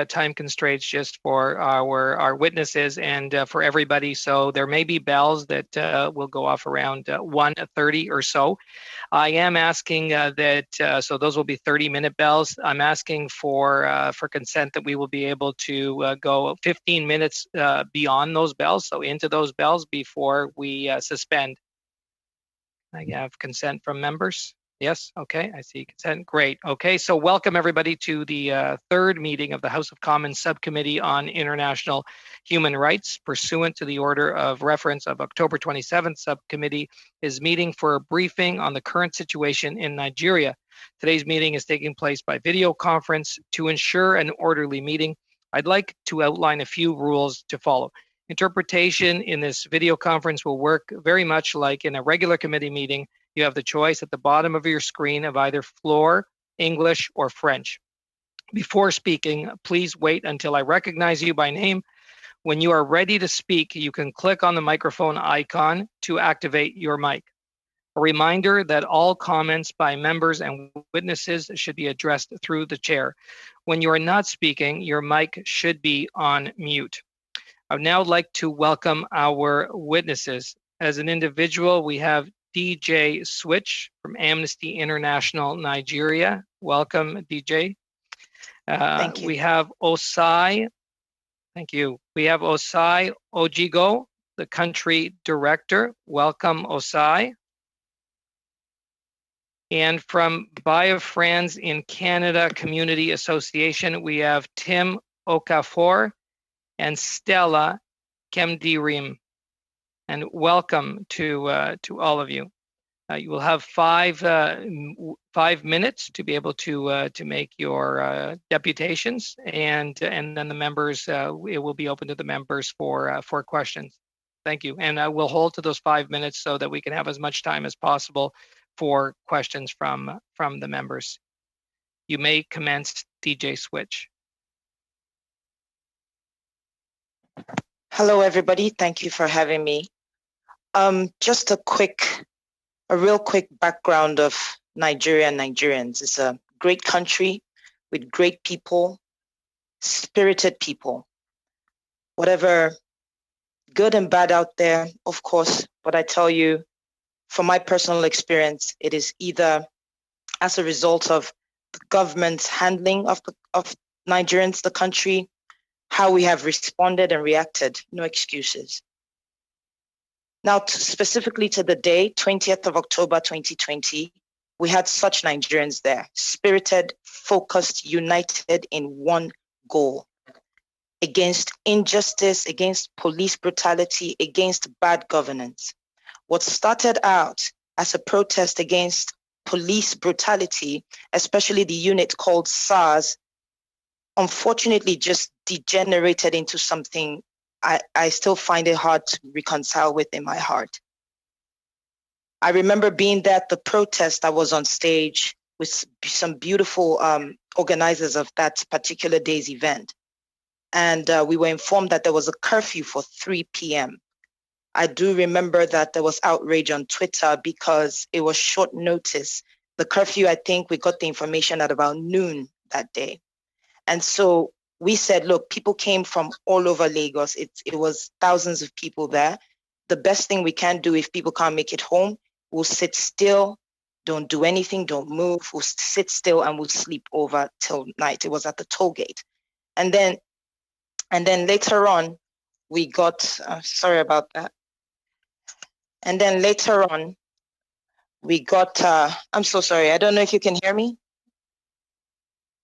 time constraints just for our witnesses and for everybody. So there may be bells that will go off around 1:30 or so. I am asking so those will be 30-minute bells. I'm asking for consent that we will be able to go 15 minutes beyond those bells, so into those bells before we suspend. I have consent from members. Yes, okay, I see consent. Great. Okay, so welcome everybody to the third meeting of the House of Commons Subcommittee on International Human Rights. Pursuant to the order of reference of October 27th, Subcommittee is meeting for a briefing on the current situation in Nigeria. Today's meeting is taking place by video conference. To ensure an orderly meeting, I'd like to outline a few rules to follow. Interpretation in this video conference will work very much like in a regular committee meeting. You have the choice at the bottom of your screen of either floor, English, or French. Before speaking, please wait until I recognize you by name. When you are ready to speak, you can click on the microphone icon to activate your mic. A reminder that all comments by members and witnesses should be addressed through the chair. When you are not speaking, your mic should be on mute. I would now like to welcome our witnesses. As an individual, we have DJ Switch from Amnesty International Nigeria. Welcome, DJ. Thank you. We have Osai. Thank you. We have Osai Ojigo, the country director. Welcome, Osai. And from Biofriends in Canada Community Association, we have Tim Okafor and Stella Kemdirim. And welcome to all of you. You will have 5 minutes to be able to make your deputations, and then the members, it will be open to the members for questions. Thank you, and I will hold to those 5 minutes so that we can have as much time as possible for questions from the members. You may commence, DJ Switch. Hello, everybody. Thank you for having me. Just a real quick background of Nigeria and Nigerians. It's a great country with great people, spirited people. Whatever good and bad out there, of course, but I tell you, from my personal experience, it is either as a result of the government's handling of Nigerians, the country, how we have responded and reacted, no excuses. Now, specifically to the day, 20th of October, 2020, we had such Nigerians there, spirited, focused, united in one goal, against injustice, against police brutality, against bad governance. What started out as a protest against police brutality, especially the unit called SARS, unfortunately just degenerated into something I still find it hard to reconcile with in my heart. I remember being there at the protest. I was on stage with some beautiful organizers of that particular day's event. And we were informed that there was a curfew for 3 p.m. I do remember that there was outrage on Twitter because it was short notice. The curfew, I think we got the information at about noon that day. And so we said, look, people came from all over Lagos. It was thousands of people there. The best thing we can do if people can't make it home, we'll sit still, don't do anything, don't move. We'll sit still and we'll sleep over till night. It was at the toll gate. And then later on, we got, sorry about that. And then later on, we got, I'm so sorry. I don't know if you can hear me.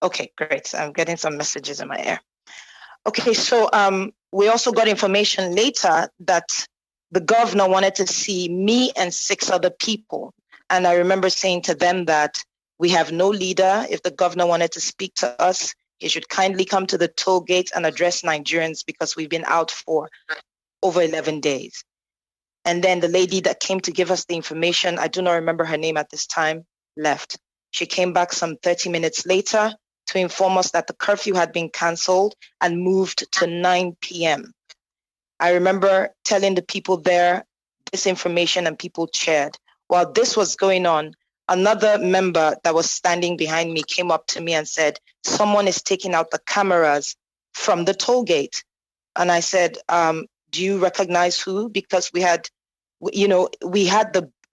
Okay, great. I'm getting some messages in my ear. Okay, so we also got information later that the governor wanted to see me and 6 other people. And I remember saying to them that we have no leader. If the governor wanted to speak to us, he should kindly come to the toll gate and address Nigerians because we've been out for over 11 days. And then the lady that came to give us the information, I do not remember her name at this time, left. She came back some 30 minutes later to inform us that the curfew had been canceled and moved to 9 p.m. I remember telling the people there this information and people cheered. While this was going on, another member that was standing behind me came up to me and said, someone is taking out the cameras from the toll gate. And I said, do you recognize who? Because we had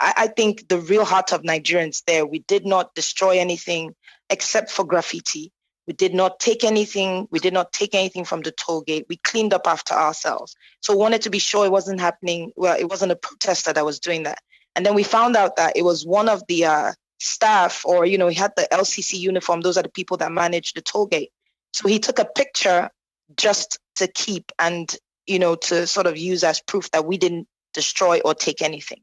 I think the real heart of Nigerians there. We did not destroy anything except for graffiti. We did not take anything. We did not take anything from the toll gate. We cleaned up after ourselves. So wanted to be sure it wasn't happening. Well, it wasn't a protester that was doing that. And then we found out that it was one of the staff, or, he had the LCC uniform. Those are the people that manage the toll gate. So he took a picture just to keep and, to sort of use as proof that we didn't destroy or take anything.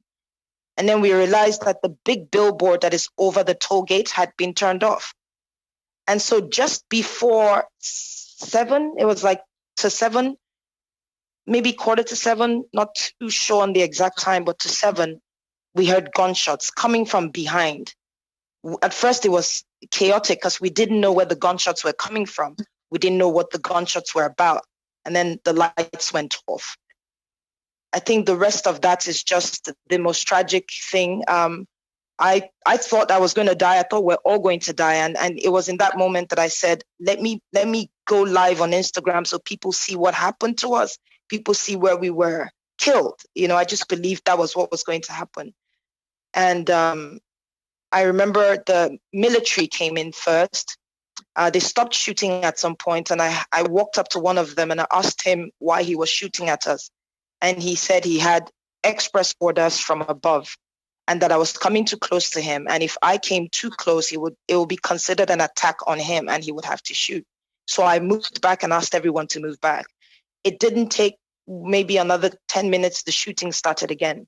And then we realized that the big billboard that is over the toll gate had been turned off. And so just before 7, it was like to 7, maybe 6:45, not too sure on the exact time, but to 7, we heard gunshots coming from behind. At first it was chaotic because we didn't know where the gunshots were coming from. We didn't know what the gunshots were about. And then the lights went off. I think the rest of that is just the most tragic thing. I thought I was going to die. I thought we're all going to die. And it was in that moment that I said, let me go live on Instagram so people see what happened to us. People see where we were killed. I just believed that was what was going to happen. And I remember the military came in first. They stopped shooting at some point, and I walked up to one of them and I asked him why he was shooting at us. And he said he had express orders from above and that I was coming too close to him. And if I came too close, it would be considered an attack on him and he would have to shoot. So I moved back and asked everyone to move back. It didn't take maybe another 10 minutes. The shooting started again.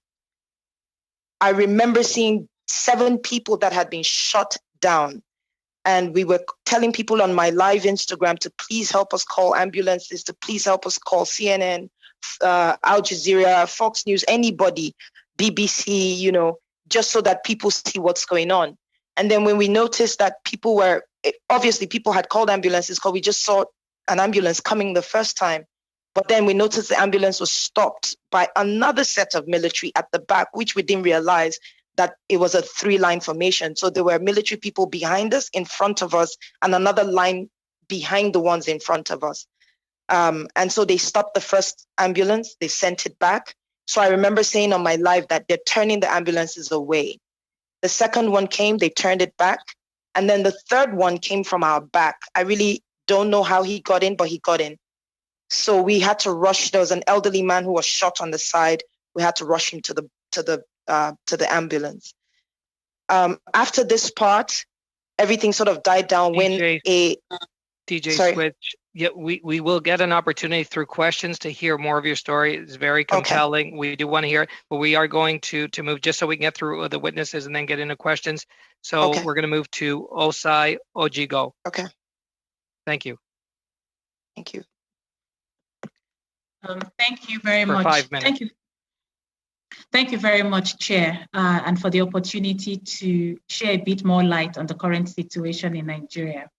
I remember seeing 7 people that had been shot down. And we were telling people on my live Instagram to please help us call ambulances, to please help us call CNN, Al Jazeera, Fox News, anybody, BBC, just so that people see what's going on. And then when we noticed that people had called ambulances because we just saw an ambulance coming the first time. But then we noticed the ambulance was stopped by another set of military at the back, which we didn't realize that it was a 3-line formation. So there were military people behind us, in front of us, and another line behind the ones in front of us. And so they stopped the first ambulance, they sent it back. So I remember saying on my live that they're turning the ambulances away. The second one came, they turned it back. And then the third one came from our back. I really don't know how he got in, but he got in. So we had to rush. There was an elderly man who was shot on the side. We had to rush him to the ambulance. After this part, everything sort of died down DJ Switch. Yeah, we will get an opportunity through questions to hear more of your story. It's very compelling. Okay. We do want to hear it, but we are going to move just so we can get through the witnesses and then get into questions. So We're going to move to Osai Ojigo. Okay. Thank you. Thank you. Thank you very much. 5 minutes. Thank you very much, Chair, and for the opportunity to share a bit more light on the current situation in Nigeria.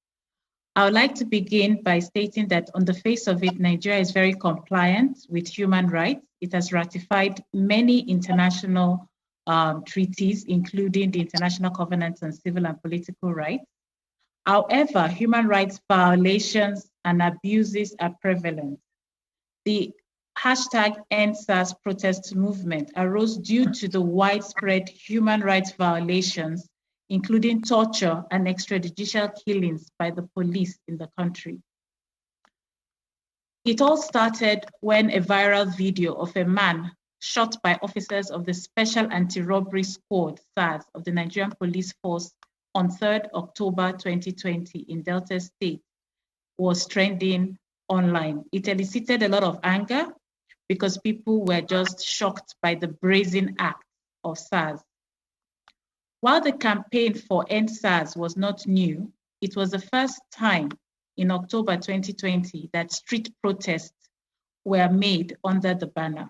I would like to begin by stating that on the face of it, Nigeria is very compliant with human rights. It has ratified many international treaties, including the International Covenant on Civil and Political Rights. However, human rights violations and abuses are prevalent. The #EndSARS protest movement arose due to the widespread human rights violations, including torture and extrajudicial killings by the police in the country. It all started when a viral video of a man shot by officers of the Special Anti-Robbery Squad, SARS, of the Nigerian Police Force on 3rd October 2020 in Delta State was trending online. It elicited a lot of anger because people were just shocked by the brazen act of SARS. While the campaign for End SARS was not new, it was the first time in October 2020 that street protests were made under the banner.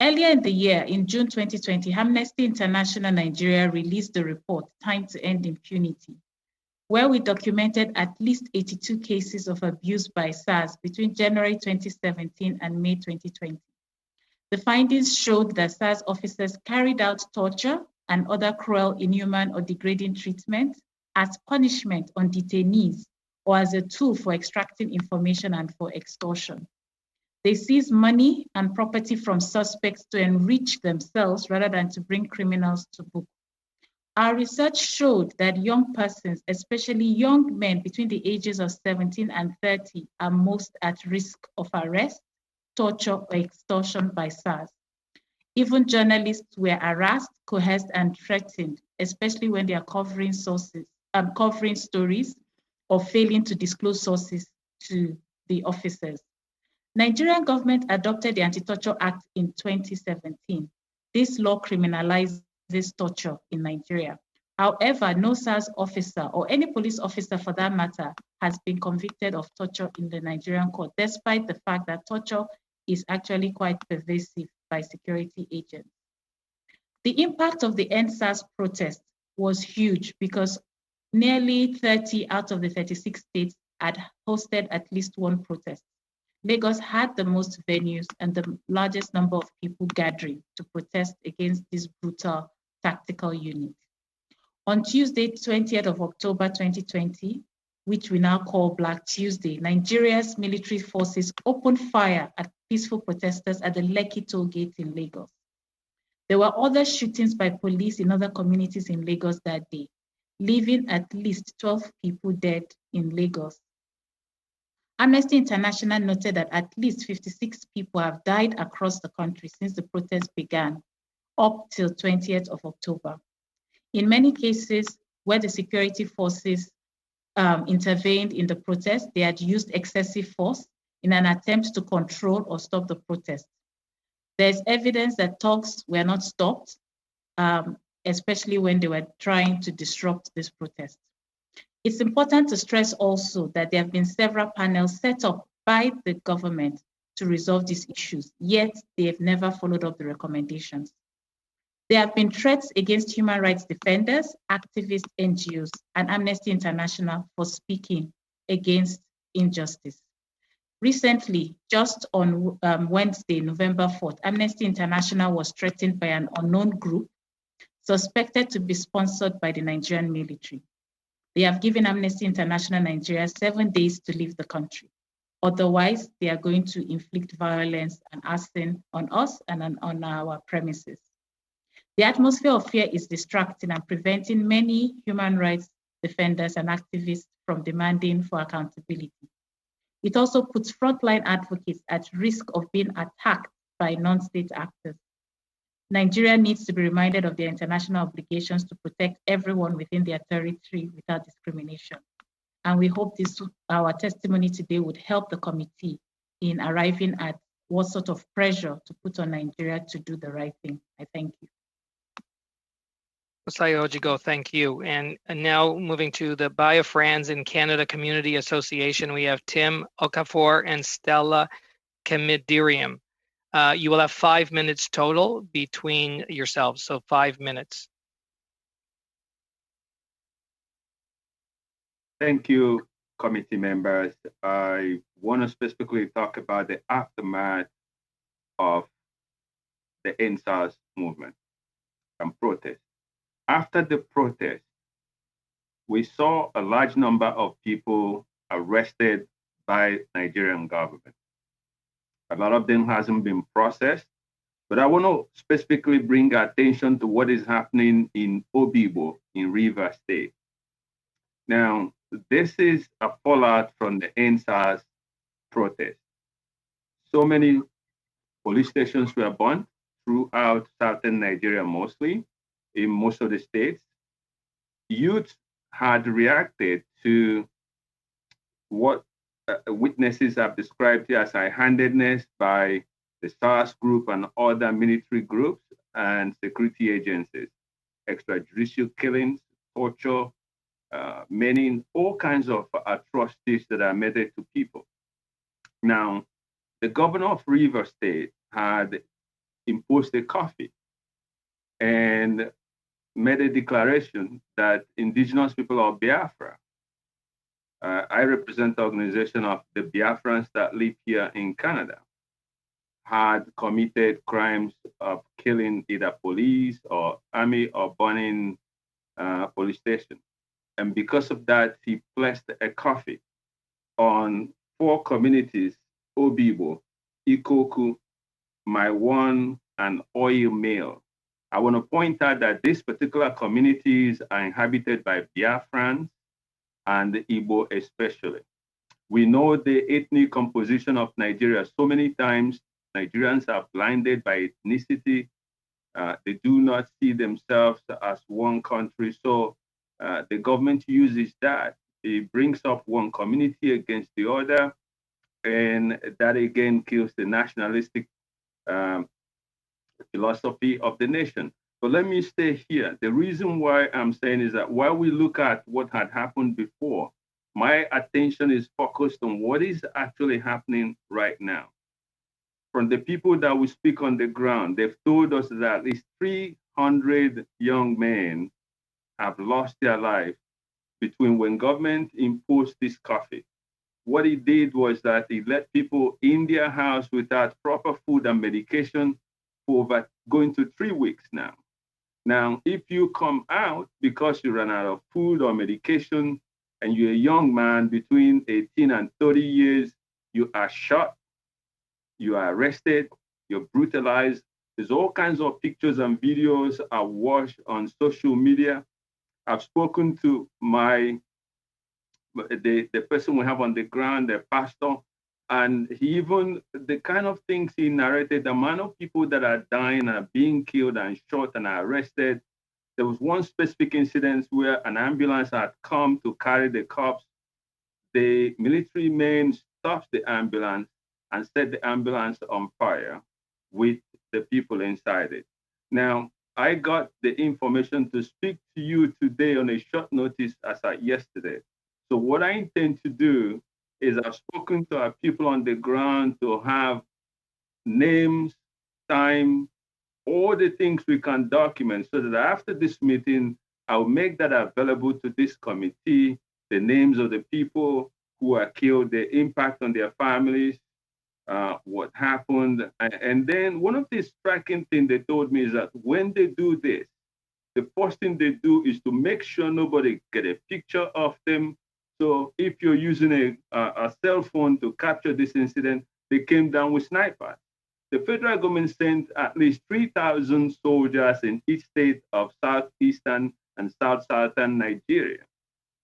Earlier in the year, in June 2020, Amnesty International Nigeria released the report, Time to End Impunity, where we documented at least 82 cases of abuse by SARS between January 2017 and May 2020. The findings showed that SARS officers carried out torture and other cruel, inhuman, or degrading treatment as punishment on detainees or as a tool for extracting information and for extortion. They seize money and property from suspects to enrich themselves rather than to bring criminals to book. Our research showed that young persons, especially young men between the ages of 17 and 30, are most at risk of arrest, torture, or extortion by SARS. Even journalists were harassed, coerced, and threatened, especially when they are covering stories or failing to disclose sources to the officers. Nigerian government adopted the Anti-Torture Act in 2017. This law criminalizes torture in Nigeria. However, no SARS officer or any police officer for that matter has been convicted of torture in the Nigerian court, despite the fact that torture is actually quite pervasive by security agents. The impact of the End SARS protest was huge because nearly 30 out of the 36 states had hosted at least one protest. Lagos had the most venues and the largest number of people gathering to protest against this brutal tactical unit. On Tuesday, 20th of October 2020, which we now call Black Tuesday, Nigeria's military forces opened fire at peaceful protesters at the Lekki toll gate in Lagos. There were other shootings by police in other communities in Lagos that day, leaving at least 12 people dead in Lagos. Amnesty International noted that at least 56 people have died across the country since the protests began, up till 20th of October. In many cases where the security forces intervened in the protest, they had used excessive force in an attempt to control or stop the protest. There's evidence that talks were not stopped, especially when they were trying to disrupt this protest. It's important to stress also that there have been several panels set up by the government to resolve these issues, yet they have never followed up the recommendations. There have been threats against human rights defenders, activists, NGOs, and Amnesty International for speaking against injustice. Recently, just on Wednesday, November 4th, Amnesty International was threatened by an unknown group suspected to be sponsored by the Nigerian military. They have given Amnesty International Nigeria 7 days to leave the country. Otherwise, they are going to inflict violence and arson on us and on our premises. The atmosphere of fear is distracting and preventing many human rights defenders and activists from demanding for accountability. It also puts frontline advocates at risk of being attacked by non-state actors. Nigeria needs to be reminded of their international obligations to protect everyone within their territory without discrimination. And we hope our testimony today would help the committee in arriving at what sort of pressure to put on Nigeria to do the right thing. I thank you. Osayo Ojigo, thank you. And now moving to the Biafrans in Canada Community Association, we have Tim Okafor and Stella Kamidiriam. You will have 5 minutes total between yourselves, so 5 minutes. Thank you, committee members. I want to specifically talk about the aftermath of the EndSARS movement and protest. After the protest, we saw a large number of people arrested by Nigerian government. A lot of them hasn't been processed, but I want to specifically bring attention to what is happening in Obibo in Rivers State. Now, this is a fallout from the EndSARS protest. So many police stations were burned throughout southern Nigeria, mostly in most of the states. Youth had reacted to what witnesses have described here as high-handedness by the SARS group and other military groups and security agencies, extrajudicial killings, torture, many, all kinds of atrocities that are meted to people. Now, the governor of Rivers State had imposed a curfew and made a declaration that indigenous people of Biafra, I represent the organization of the Biafrans that live here in Canada, had committed crimes of killing either police or army or burning police station. And because of that, he placed a coffee on 4 communities: Obibo, Ikoku, Maiwan, and Oil Mill. I want to point out that these particular communities are inhabited by Biafrans and the Igbo especially. We know the ethnic composition of Nigeria. So many times Nigerians are blinded by ethnicity. They do not see themselves as one country. So the government uses that. It brings up one community against the other. And that again kills the nationalistic philosophy of the nation. But let me stay here. The reason why I'm saying is that while we look at what had happened before, my attention is focused on what is actually happening right now. From the people that we speak on the ground, they've told us that at least 300 young men have lost their life between when government imposed this coffee. What he did was that he let people in their house without proper food and medication for over going to 3 weeks now. Now, if you come out because you ran out of food or medication and you're a young man between 18 and 30 years, you are shot, you are arrested, you're brutalized. There's all kinds of pictures and videos are watched on social media. I've spoken to the person we have on the ground, the pastor, and he even, the kind of things he narrated, the amount of people that are dying and are being killed and shot and are arrested. There was one specific incident where an ambulance had come to carry the cops. The military men stopped the ambulance and set the ambulance on fire with the people inside it. Now, I got the information to speak to you today on a short notice as at yesterday. So what I intend to do is I've spoken to our people on the ground to have names, time, all the things we can document so that after this meeting, I'll make that available to this committee, the names of the people who are killed, the impact on their families, what happened. And then one of the striking things they told me is that when they do this, the first thing they do is to make sure nobody get a picture of them. So if you're using a cell phone to capture this incident, they came down with snipers. The federal government sent at least 3,000 soldiers in each state of southeastern and southern Nigeria.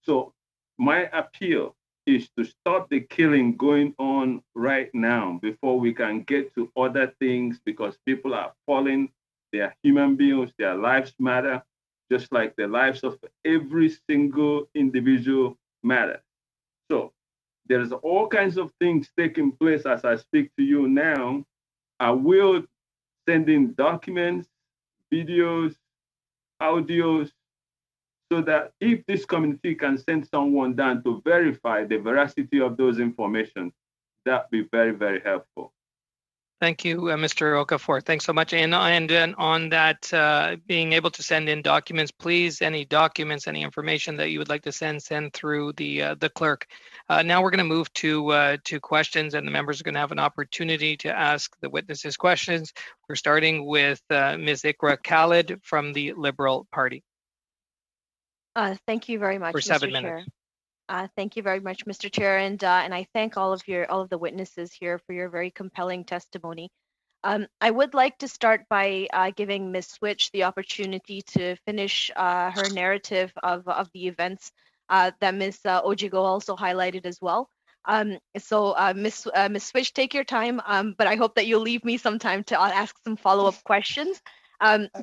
So my appeal is to stop the killing going on right now before we can get to other things, because people are falling. They are human beings. Their lives matter, just like the lives of every single individual matter. So there's all kinds of things taking place as I speak to you now. I will send in documents, videos, audios, so that if this community can send someone down to verify the veracity of those information, that'd be very, very helpful. Thank you, Mr. Okafor. Thanks so much. And on that, being able to send in documents, please, any documents, any information that you would like to send through the clerk. Now we're going to move to questions, and the members are going to have an opportunity to ask the witnesses questions. We're starting with Ms. Ikra Khalid from the Liberal Party. Thank you very much, for 7 Mr. minutes. Chair. Thank you very much, Mr. Chair, and I thank all of the witnesses here for your very compelling testimony. I would like to start by giving Ms. Switch the opportunity to finish her narrative of the events that Ms. Ojigo also highlighted as well. Ms. Switch, take your time, but I hope that you'll leave me some time to ask some follow-up questions.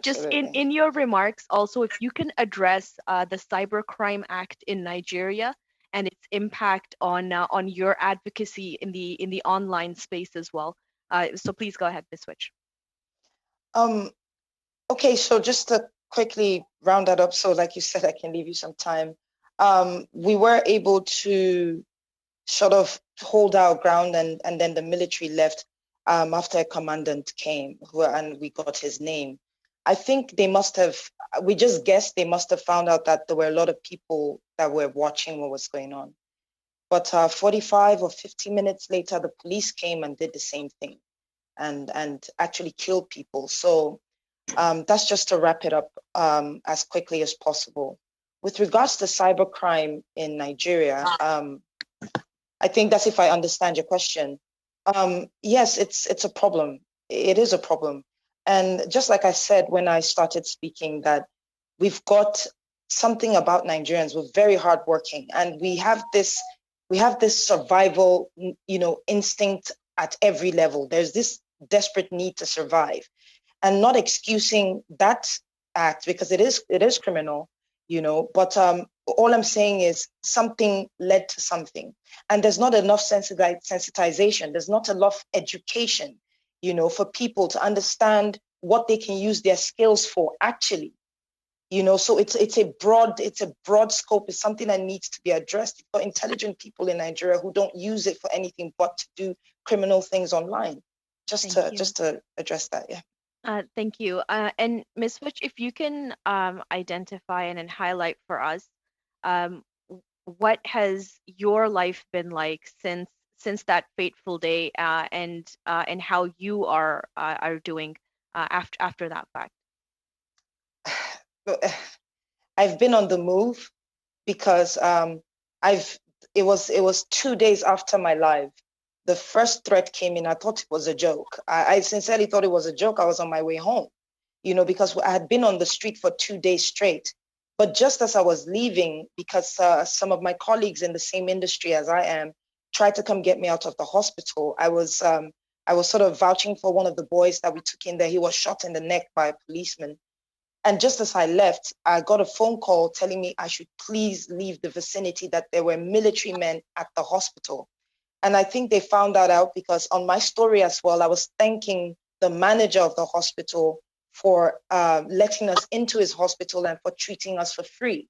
Just in your remarks, also, if you can address the Cybercrime Act in Nigeria and its impact on your advocacy in the online space as well. So please go ahead, Ms. Switch. Okay, so just to quickly round that up, so like you said, I can leave you some time. We were able to sort of hold our ground, and then the military left after a commandant came, and we got his name. I think they must have, we just guessed they must have found out that there were a lot of people that were watching what was going on. But 45 or 50 minutes later, the police came and did the same thing. and actually kill people. So that's just to wrap it up as quickly as possible. With regards to cybercrime in Nigeria, I think that's if I understand your question. Yes, it's a problem. It is a problem. And just like I said when I started speaking, that we've got something about Nigerians. We're very hardworking, and we have this survival, instinct at every level. There's this desperate need to survive, and not excusing that act because it is criminal, But all I'm saying is something led to something, and there's not enough sensitization. There's not enough education, for people to understand what they can use their skills for actually. So it's a broad scope. It's something that needs to be addressed for intelligent people in Nigeria who don't use it for anything but to do criminal things online. Just to address that, yeah. Thank you. And Ms. Switch, if you can identify and highlight for us, what has your life been like since that fateful day, and how you are doing after that fact? I've been on the move because it was 2 days after my live. The first threat came in. I thought it was a joke. I sincerely thought it was a joke. I was on my way home, because I had been on the street for 2 days straight. But just as I was leaving, because some of my colleagues in the same industry as I am tried to come get me out of the hospital, I was sort of vouching for one of the boys that we took in there. He was shot in the neck by a policeman. And just as I left, I got a phone call telling me I should please leave the vicinity, that there were military men at the hospital. And I think they found that out because on my story as well, I was thanking the manager of the hospital for letting us into his hospital and for treating us for free.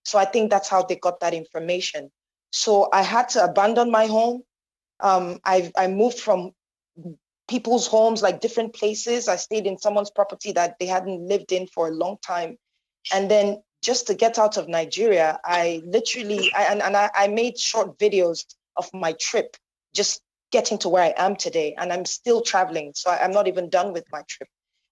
So I think that's how they got that information. So I had to abandon my home. I moved from people's homes, like different places. I stayed in someone's property that they hadn't lived in for a long time. And then just to get out of Nigeria, I made short videos of my trip, just getting to where I am today. And I'm still traveling. So I'm not even done with my trip.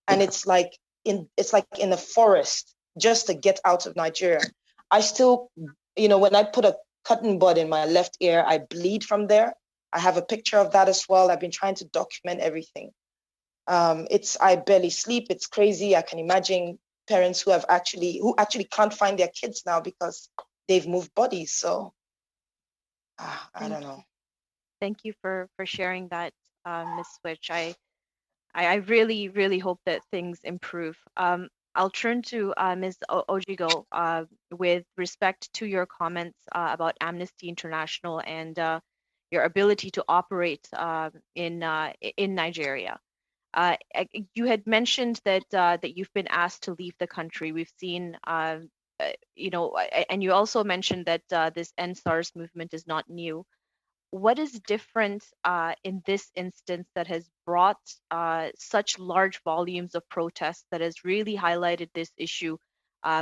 And it's like in a forest just to get out of Nigeria. I still, when I put a cotton bud in my left ear, I bleed from there. I have a picture of that as well. I've been trying to document everything. I barely sleep. It's crazy. I can imagine parents who actually can't find their kids now because they've moved bodies. So I don't know. Thank you for sharing that, Ms. Switch. I really, really hope that things improve. I'll turn to Ms. Ojigo with respect to your comments about Amnesty International and your ability to operate in Nigeria. You had mentioned that you've been asked to leave the country. We've seen, and you also mentioned that this End SARS movement is not new. What is different in this instance that has brought such large volumes of protests that has really highlighted this issue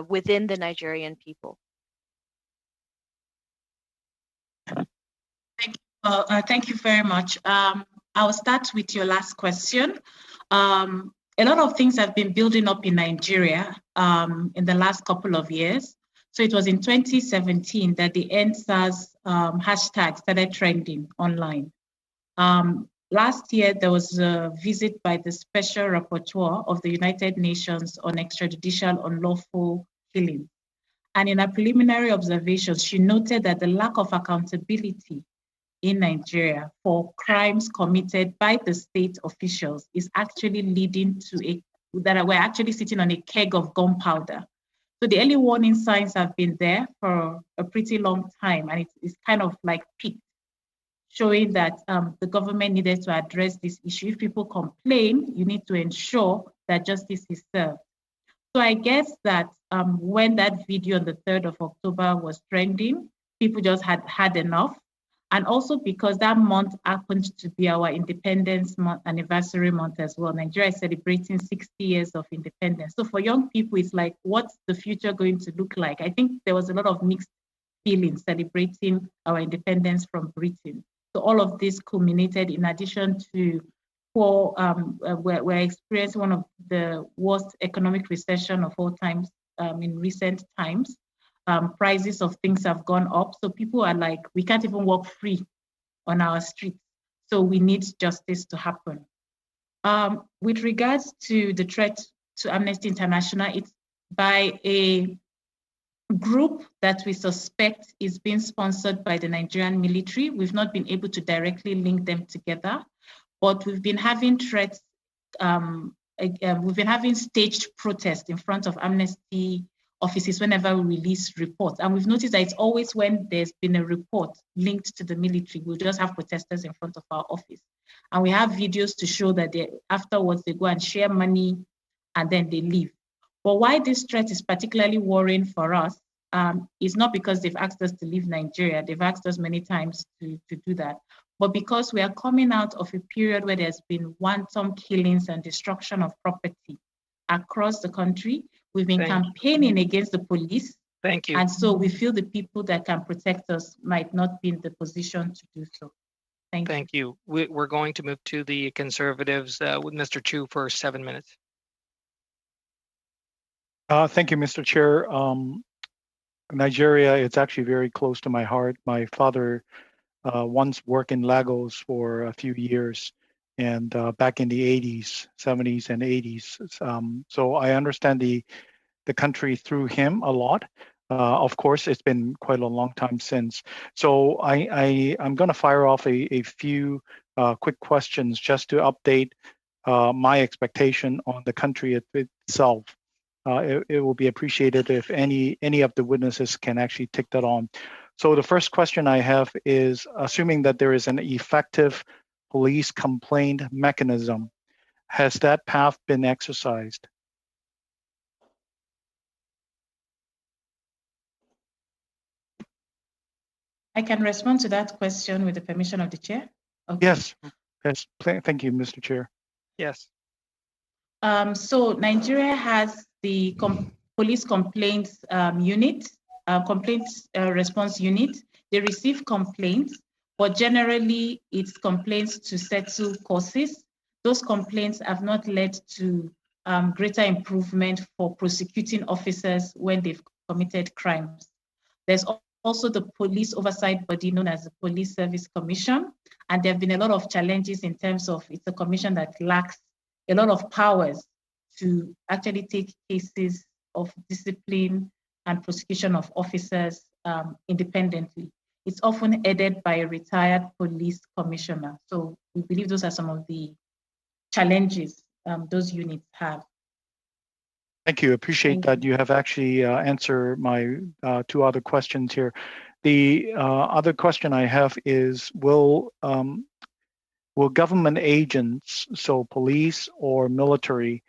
within the Nigerian people? Thank you very much. I'll start with your last question. A lot of things have been building up in Nigeria in the last couple of years. So it was in 2017 that the End SARS hashtag started trending online. Last year, there was a visit by the Special Rapporteur of the United Nations on extrajudicial unlawful killing. And in her preliminary observations, she noted that the lack of accountability in Nigeria for crimes committed by the state officials is actually leading to that we're actually sitting on a keg of gunpowder. So the early warning signs have been there for a pretty long time, and it's kind of like peaked, showing that the government needed to address this issue. If people complain, you need to ensure that justice is served. So I guess that when that video on the 3rd of October was trending, people just had enough. And also because that month happened to be our independence month, anniversary month as well. Nigeria is celebrating 60 years of independence. So for young people, it's like, what's the future going to look like? I think there was a lot of mixed feelings celebrating our independence from Britain. So all of this culminated in addition to poor, we're experiencing one of the worst economic recession of all times in recent times. Prices of things have gone up. So people are like, we can't even walk free on our streets. So we need justice to happen. With regards to the threat to Amnesty International, it's by a group that we suspect is being sponsored by the Nigerian military. We've not been able to directly link them together, but we've been having threats. We've been having staged protests in front of Amnesty offices whenever we release reports. And we've noticed that it's always when there's been a report linked to the military, we'll just have protesters in front of our office. And we have videos to show that afterwards they go and share money and then they leave. But why this threat is particularly worrying for us is not because they've asked us to leave Nigeria. They've asked us many times to do that. But because we are coming out of a period where there's been wanton killings and destruction of property across the country, we've been campaigning against the police. Thank you. And so we feel the people that can protect us might not be in the position to do so. Thank you. We're going to move to the Conservatives with Mr. Chu for 7 minutes. Thank you, Mr. Chair. Nigeria, it's actually very close to my heart. My father once worked in Lagos for a few years, and back in the 80s, 70s, and 80s. So I understand the country through him a lot. Of course, it's been quite a long time since. So I'm going to fire off a few quick questions just to update my expectation on the country itself. It will be appreciated if any of the witnesses can actually take that on. So the first question I have is, assuming that there is an effective police complaint mechanism, has that path been exercised? I can respond to that question with the permission of the chair. Okay. Yes. Thank you, Mr. Chair. Yes. So Nigeria has the police complaints unit, complaints response unit. They receive complaints, but generally it's complaints to settle causes. Those complaints have not led to greater improvement for prosecuting officers when they've committed crimes. There's also the police oversight body known as the Police Service Commission, and there have been a lot of challenges in terms of it's a commission that lacks a lot of powers to actually take cases of discipline and prosecution of officers independently. It's often headed by a retired police commissioner. So we believe those are some of the challenges those units have. Thank you. Appreciate that you have actually answered my two other questions here. The other question I have is, will government agents, so police or military,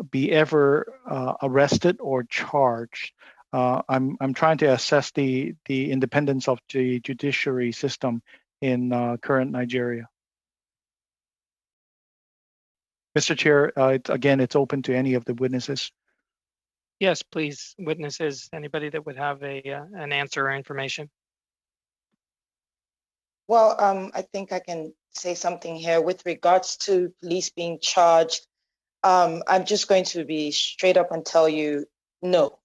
be ever arrested or charged? I'm trying to assess the independence of the judiciary system in current Nigeria. Mr. Chair, it's open to any of the witnesses. Yes, please, witnesses, anybody that would have an answer or information. Well, I think I can say something here with regards to police being charged. I'm just going to be straight up and tell you, no.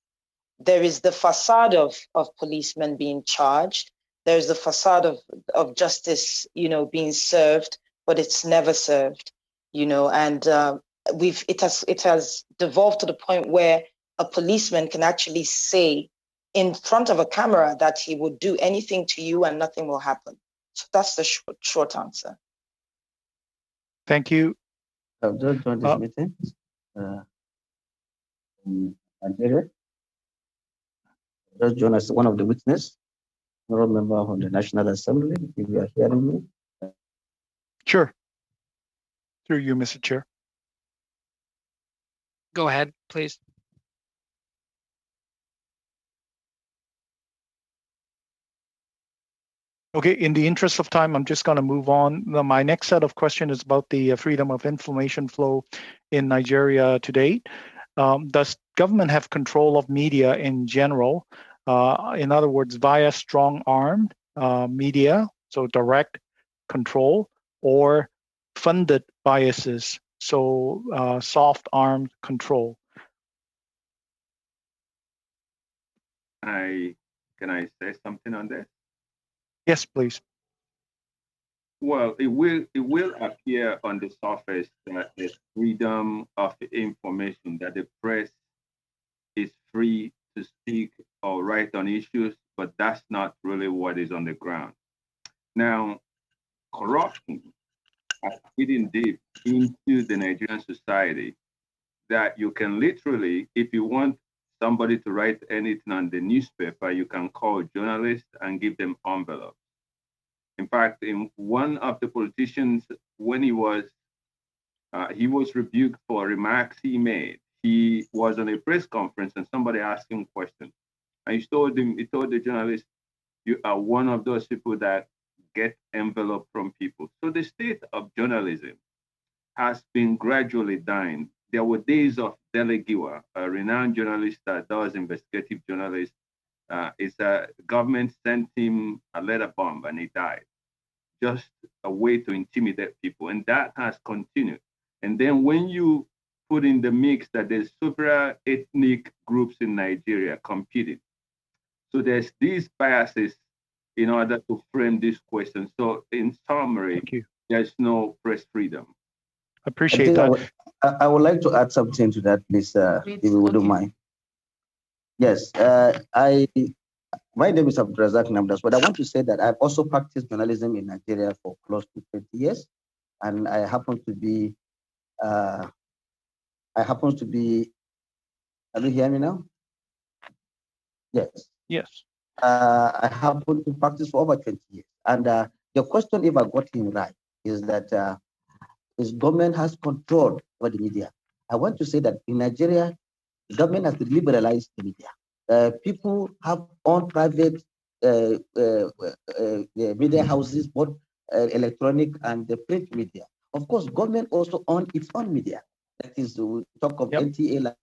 There is the facade of policemen being charged. There's the facade of justice, being served, but it's never served, and it has devolved to the point where a policeman can actually say in front of a camera that he would do anything to you and nothing will happen. So that's the short answer. Thank you. I've just joined this meeting in Nigeria. Just joined as one of the witnesses, honorable member of the National Assembly, if you are hearing me. Sure. Through you, Mr. Chair. Go ahead, please. Okay, in the interest of time, I'm just going to move on. My next set of questions is about the freedom of information flow in Nigeria to date. Does government have control of media in general? In other words, via strong-armed media, so direct control, or funded biases. So soft armed control. Can I say something on this? Yes, please. Well, it will appear on the surface that the freedom of information, that the press is free to speak or write on issues, but that's not really what is on the ground. Now, corruption has hidden deep into the Nigerian society that you can literally, if you want somebody to write anything on the newspaper, you can call journalists and give them envelopes. In fact, in one of the politicians, when he was rebuked for remarks he made. He was on a press conference and somebody asked him a question. And he told the journalist, you are one of those people that get envelope from people. So the state of journalism has been gradually dying. There were days of Delegiwa, a renowned journalist that does investigative journalism. Government sent him a letter bomb and he died. Just a way to intimidate people. And that has continued. And then when you put in the mix that there's several ethnic groups in Nigeria competing. So there's these biases in order to frame this question. So in summary, there's no press freedom. Appreciate that. I would like to add something to that, please, if you wouldn't mind. Yes, my name is Abdulrazak Namdas, but I want to say that I've also practiced journalism in Nigeria for close to 20 years. And I happen to be, can you hear me now? Yes. Yes. I happen to practice for over 20 years. And the question, if I got him right, is that is government has control over the media. I want to say that in Nigeria, the government has liberalized the media. People have own private media houses, both electronic and the print media. Of course, government also owns its own media. That is, we talk of NTA, like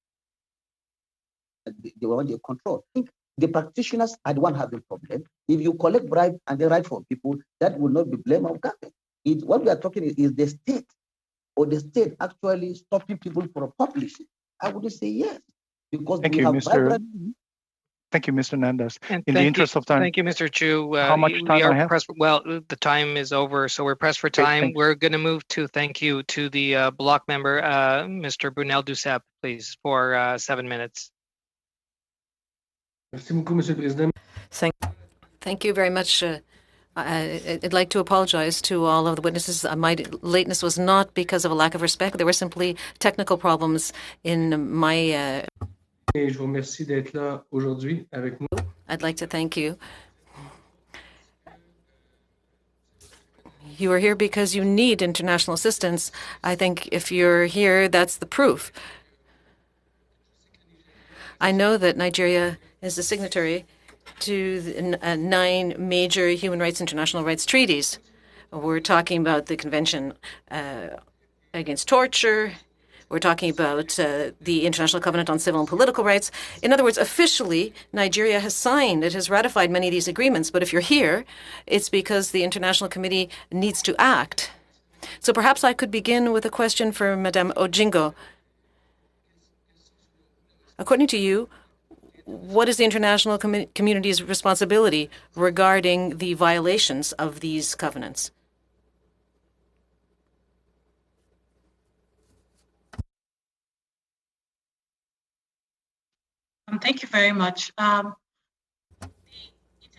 they want to control. I think the practitioners are the one having problem. If you collect bribe and they write for people, that will not be blame of government. What we are talking is the state, or the state actually stopping people from publishing. I would say yes, because Thank you, Mr. Thank you, Mr. Nandas. And in the interest of time. Thank you, Mr. Chu. How much time we are I have? pressed. Well, the time is over, so we're pressed for time. Okay, we're going to move to thank you to the block member, Mr. Brunel Duceppe, please, for 7 minutes. Thank you very much. I'd like to apologize to all of the witnesses. My lateness was not because of a lack of respect. There were simply technical problems in my... Je vous remercie d'être là aujourd'hui avec nous. I'd like to thank you. You are here because you need international assistance. I think if you're here, that's the proof. I know that Nigeria is a signatory to the 9 major human rights international rights treaties. We're talking about the Convention Against Torture. We're talking about the International Covenant on Civil and Political Rights. In other words, officially, Nigeria has signed, it has ratified many of these agreements. But if you're here, it's because the International Committee needs to act. So perhaps I could begin with a question for Madame Ojingo. According to you, what is the international community's responsibility regarding the violations of these covenants? Thank you very much. The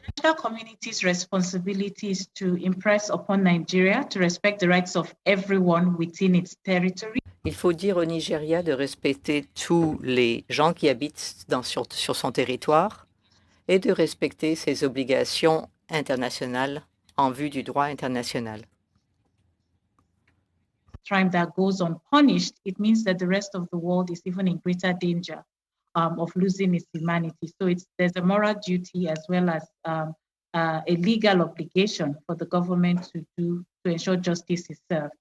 international community's responsibility is to impress upon Nigeria to respect the rights of everyone within its territory. Il faut dire au Nigeria de respecter tous les gens qui habitent sur son territoire et de respecter ses obligations internationales en vue du droit international. Crime that goes unpunished, it means that the rest of the world is even in greater danger of losing its humanity. So there's a moral duty as well as a legal obligation for the government to ensure justice is served.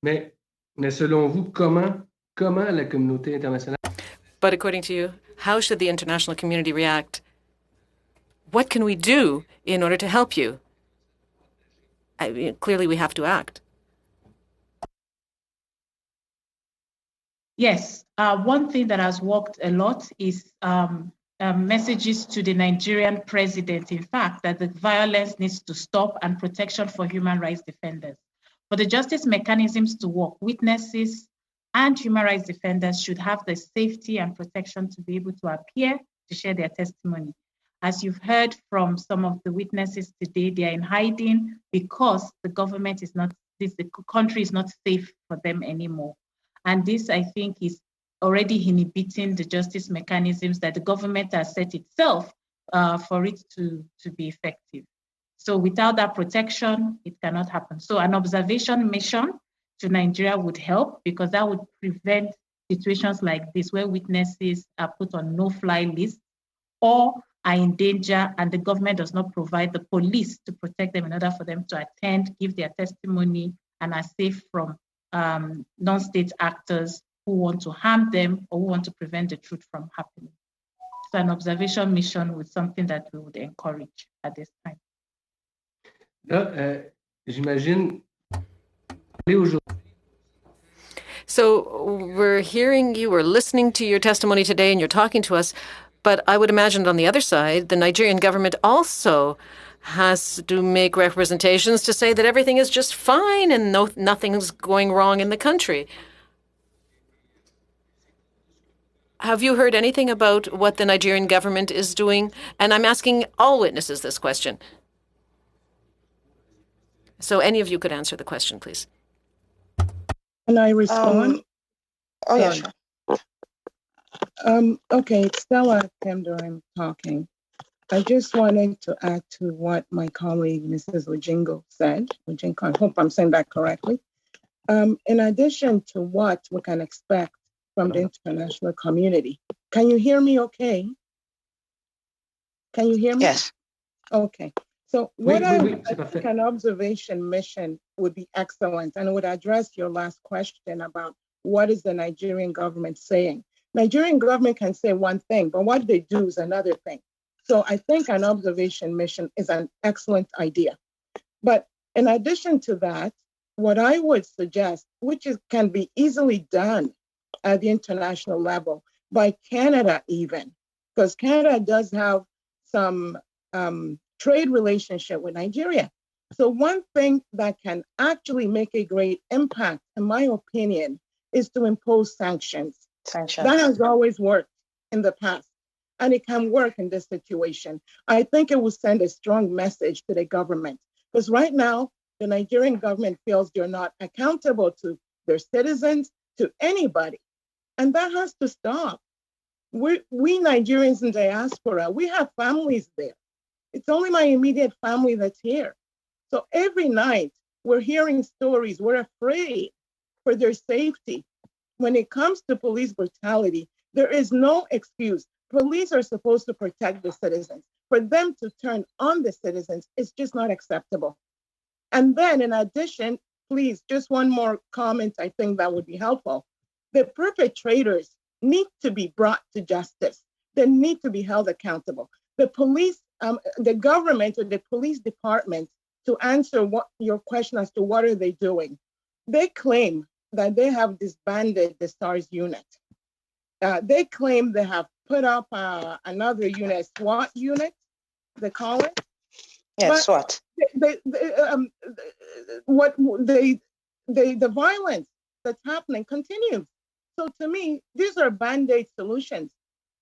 Mais selon vous, comment la communauté internationale? But according to you, how should the international community react? What can we do in order to help you? Clearly, we have to act. Yes, one thing that has worked a lot is messages to the Nigerian president, in fact, that the violence needs to stop and protection for human rights defenders. For the justice mechanisms to work, witnesses and human rights defenders should have the safety and protection to be able to appear to share their testimony. As you've heard from some of the witnesses today, they are in hiding because the government is not, the country is not safe for them anymore. And this, I think, is already inhibiting the justice mechanisms that the government has set itself for it to be effective. So without that protection, it cannot happen. So an observation mission to Nigeria would help, because that would prevent situations like this where witnesses are put on no-fly lists or are in danger and the government does not provide the police to protect them in order for them to attend, give their testimony, and are safe from non-state actors who want to harm them or who want to prevent the truth from happening. So an observation mission was something that we would encourage at this time. Là, j'imagine, So we're hearing you, we're listening to your testimony today, and you're talking to us. But I would imagine on the other side, the Nigerian government also has to make representations to say that everything is just fine and nothing's going wrong in the country. Have you heard anything about what the Nigerian government is doing? And I'm asking all witnesses this question. So any of you could answer the question, please. Can I respond? Oh, yeah, sure. Okay, it's Stella Pemdo I'm talking. I just wanted to add to what my colleague, Mrs. Ojingo, said. Ojingo, I hope I'm saying that correctly. In addition to what we can expect from the international community. Can you hear me okay? Can you hear me? Yes. Okay. So what I think an observation mission would be excellent, and it would address your last question about what is the Nigerian government saying. Nigerian government can say one thing, but what they do is another thing. So I think an observation mission is an excellent idea. But in addition to that, what I would suggest, which can be easily done at the international level by Canada even, because Canada does have some trade relationship with Nigeria. So one thing that can actually make a great impact, in my opinion, is to impose sanctions. That has always worked in the past, and it can work in this situation. I think it will send a strong message to the government, because right now, the Nigerian government feels they're not accountable to their citizens, to anybody. And that has to stop. We Nigerians in diaspora, we have families there. It's only my immediate family that's here. So every night we're hearing stories, we're afraid for their safety. When it comes to police brutality, there is no excuse. Police are supposed to protect the citizens. For them to turn on the citizens is just not acceptable. And then in addition, please, just one more comment, I think that would be helpful. The perpetrators need to be brought to justice. They need to be held accountable. The police, the government or the police department, to answer what your question as to what are they doing, they claim that they have disbanded the SARS unit. They claim they have put up another unit, SWAT unit, they call it. Yes, SWAT. The violence that's happening continues. So to me, these are band-aid solutions.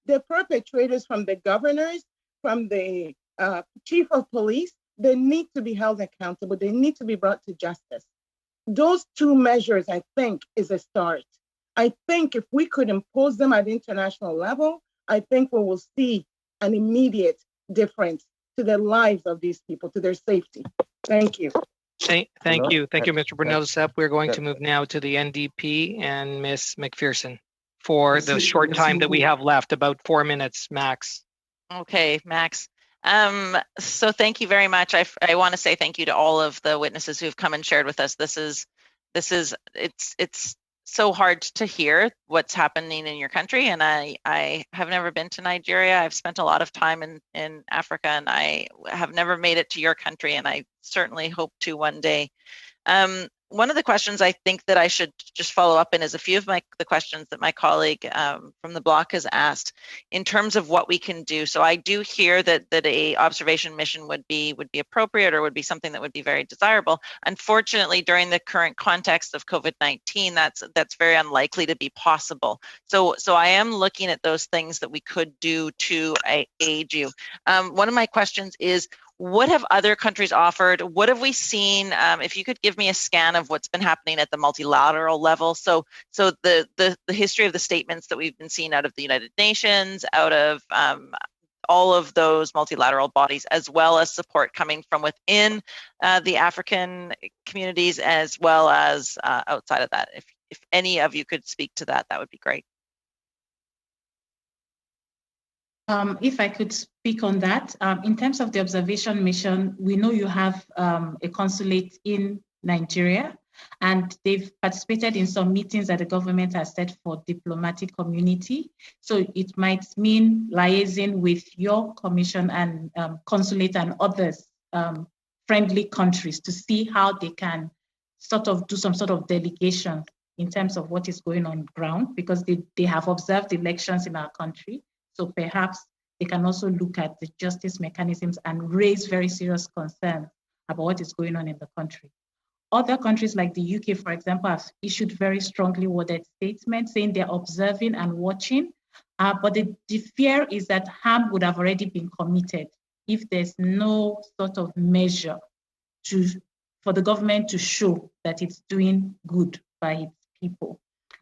The perpetrators, from the governors, from the chief of police, they need to be held accountable. They need to be brought to justice. Those two measures, I think, is a start. I think if we could impose them at the international level, I think we will see an immediate difference to the lives of these people, to their safety. Thank you. Thank you, Mr. Brunel-Sepp. We're going to move now to the NDP and Ms. McPherson for the short time that we have left, about 4 minutes max. Okay, Max. So thank you very much. I want to say thank you to all of the witnesses who've come and shared with us. It's so hard to hear what's happening in your country, and I have never been to Nigeria. I've spent a lot of time in Africa, and I have never made it to your country, and I certainly hope to one day. one of the questions I think that I should just follow up in is a few of the questions that my colleague from the block has asked in terms of what we can do. So I do hear that a observation mission would be appropriate, or would be something that would be very desirable. Unfortunately, during the current context of COVID-19, that's very unlikely to be possible. So I am looking at those things that we could do to aid you. One of my questions is, what have other countries offered? What have we seen? If you could give me a scan of what's been happening at the multilateral level. So the history of the statements that we've been seeing out of the United Nations, out of all of those multilateral bodies, as well as support coming from within the African communities, as well as outside of that. If any of you could speak to that, that would be great. If I could speak on that, in terms of the observation mission, we know you have a consulate in Nigeria, and they've participated in some meetings that the government has set for diplomatic community. So it might mean liaising with your commission and consulate and others, friendly countries, to see how they can sort of do some sort of delegation in terms of what is going on ground, because they have observed elections in our country. So perhaps they can also look at the justice mechanisms and raise very serious concerns about what is going on in the country. Other countries like the UK, for example, have issued very strongly worded statements saying they're observing and watching. But the fear is that harm would have already been committed if there's no sort of measure for the government to show that it's doing good by its people.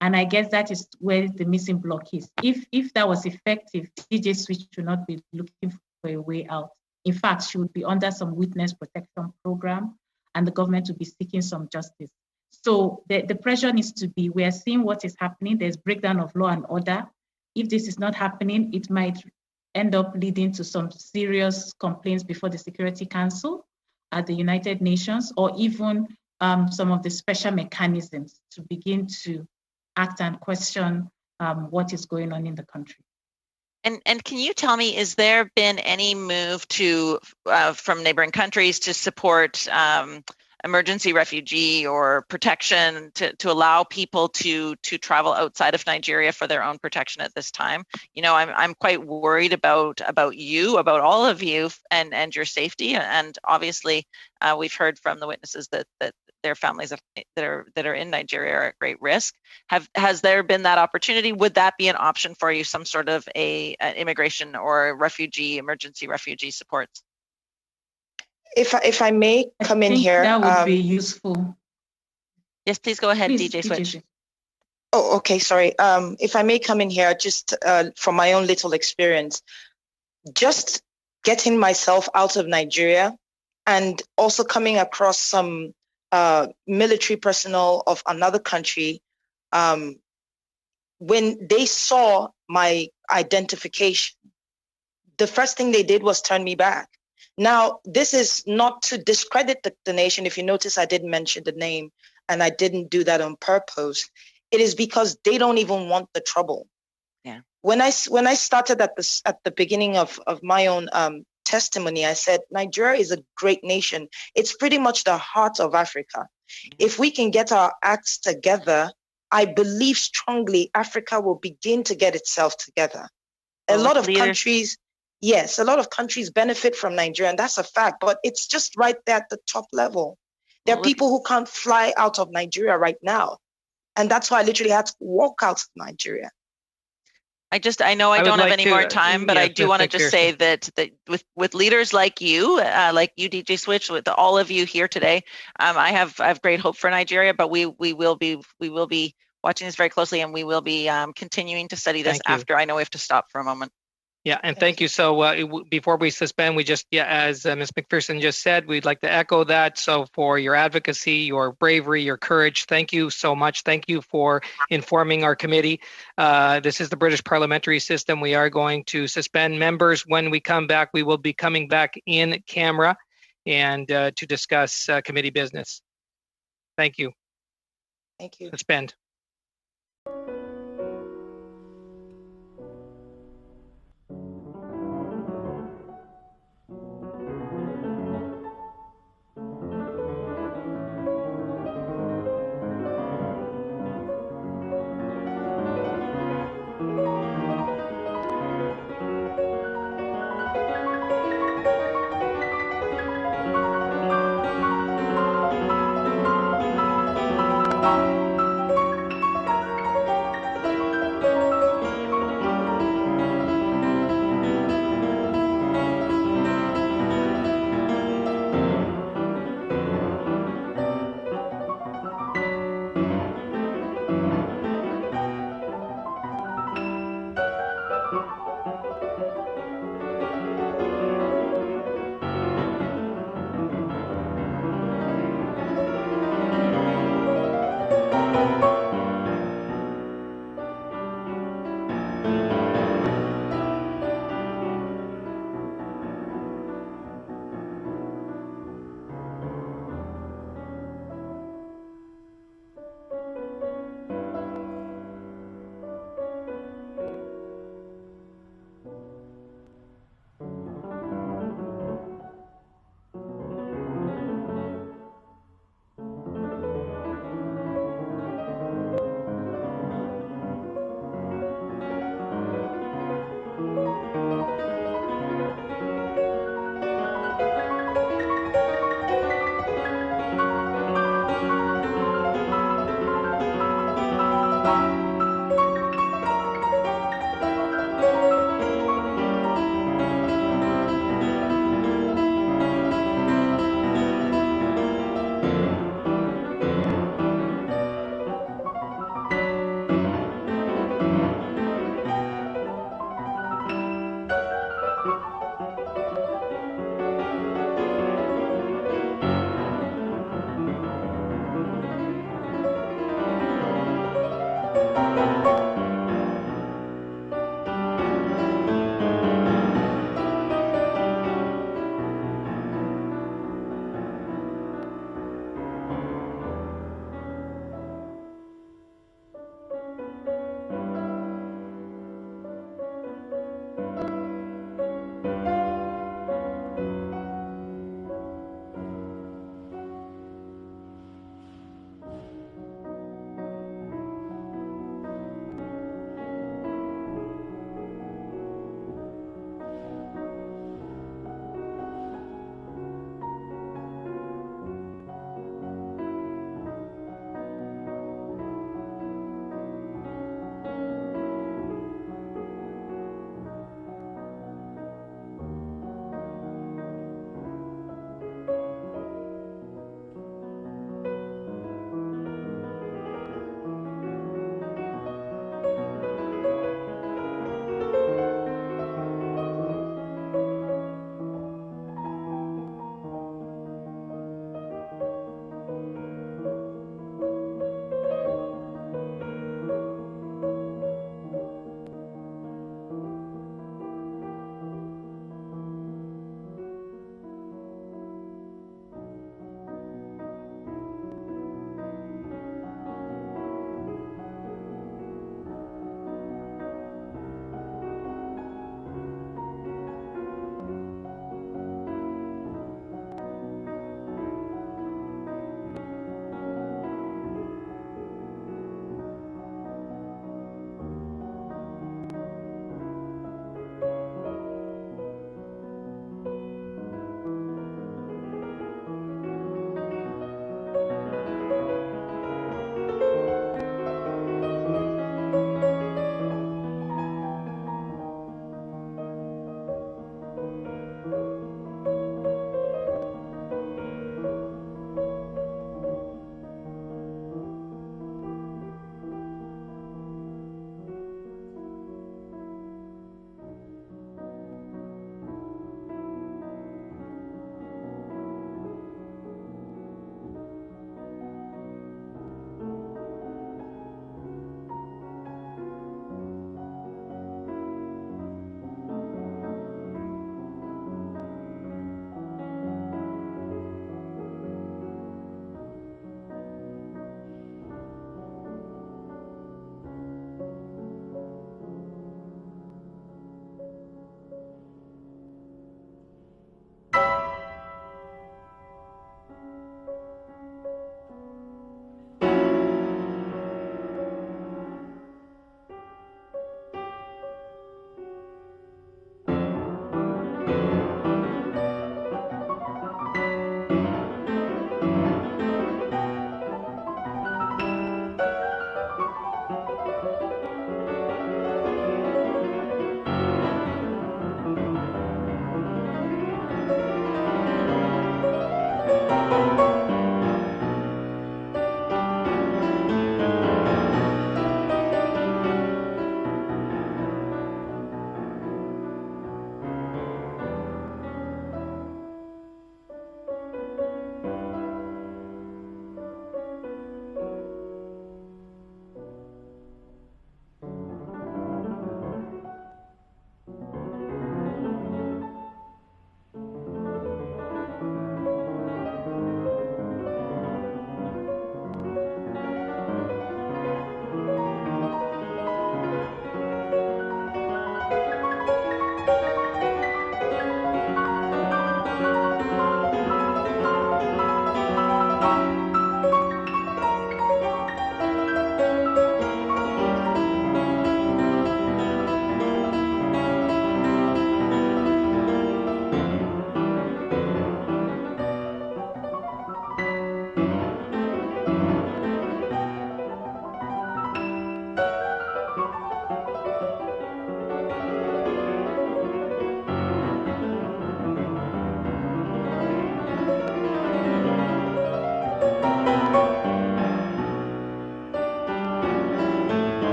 And I guess that is where the missing block is. If that was effective, DJ Switch should not be looking for a way out. In fact, she would be under some witness protection program, and the government would be seeking some justice. So the pressure needs to be, we are seeing what is happening. There's breakdown of law and order. If this is not happening, it might end up leading to some serious complaints before the Security Council at the United Nations, or even some of the special mechanisms to begin to act and question what is going on in the country. And can you tell me, is there been any move from neighboring countries to support emergency refugee or protection to allow people to travel outside of Nigeria for their own protection at this time? You know, I'm quite worried about all of you and your safety. And obviously, we've heard from the witnesses that their families that are in Nigeria are at great risk. Has there been that opportunity? Would that be an option for you, some sort of an immigration or emergency refugee supports? If I may come in here, that would be useful. Yes, please go ahead, DJ Switch. Oh, okay, sorry. If I may come in here, just from my own little experience, just getting myself out of Nigeria and also coming across some military personnel of another country, when they saw my identification, the first thing they did was turn me back. Now, this is not to discredit the nation. If you notice, I didn't mention the name, and I didn't do that on purpose. It is because they don't even want the trouble. Yeah. When I started at the beginning of my own testimony, I said Nigeria is a great nation. It's pretty much the heart of Africa. If we can get our acts together, I believe strongly Africa will begin to get itself together. A lot of countries benefit from Nigeria, and that's a fact, but it's just right there at the top level. There are people who can't fly out of Nigeria right now, and that's why I literally had to walk out of Nigeria. I know I don't have any more time, but I do want to just say that with leaders like you, DJ Switch, with all of you here today, I have great hope for Nigeria. But we will be watching this very closely, and we will be continuing to study this after. I know we have to stop for a moment. Yeah, and thank you. So before we suspend, we just, as Ms. McPherson just said, we'd like to echo that. So for your advocacy, your bravery, your courage, thank you so much. Thank you for informing our committee. This is the British parliamentary system. We are going to suspend members. When we come back, we will be coming back in camera and to discuss committee business. Thank you. Thank you. Suspend.